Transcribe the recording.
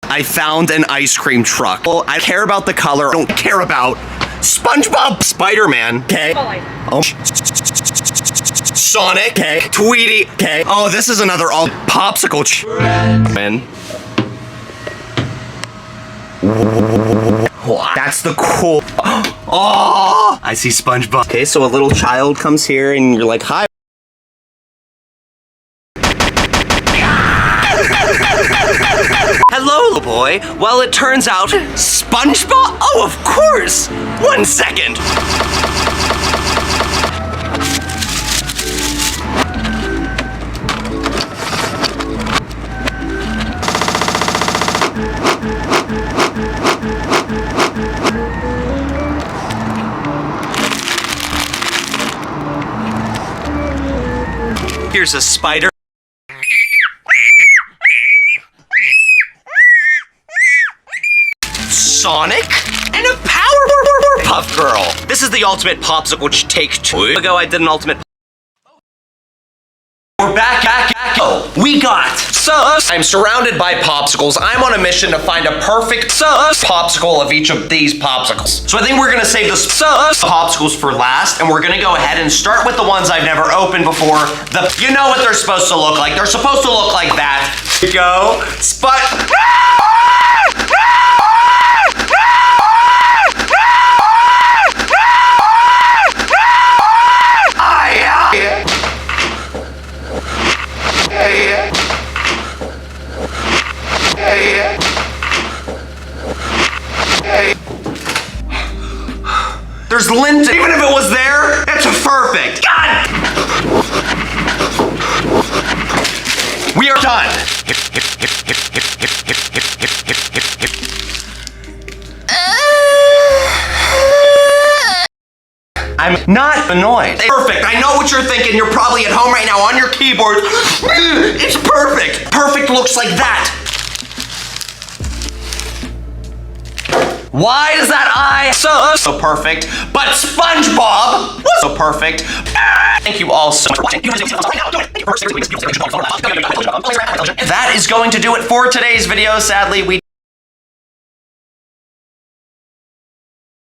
I found an ice cream truck. Well, I care about the color. I don't care about SpongeBob, Spider-Man. Okay. Oh. Sonic. Okay. Tweety. Okay. Oh, this is another all popsicle. Man. That's the cool. Oh, I see SpongeBob. Okay, so a little child comes here and you're like, hi. Hello, little boy. Well, it turns out SpongeBob? Oh, of course. 1 second. Here's a spider. Sonic and a Powerpuff Girl. This is the ultimate popsicle take 2 ago. I did an ultimate. We're back. Oh, we got sus. I'm surrounded by popsicles. I'm on a mission to find a perfect sus popsicle of each of these popsicles. So I think we're gonna save the sus popsicles for last, and we're gonna go ahead and start with the ones I've never opened before. You know what they're supposed to look like. They're supposed to look like that. Here we go. There's lint. Even if it was there, it's perfect. God! We are done. I'm not annoyed. Perfect. I know what you're thinking. You're probably at home right now on your keyboard. It's perfect. Perfect looks like that. Why is that eye so perfect? But SpongeBob was so perfect. Thank you all so much for watching. That is going to do it for today's video. Sadly, we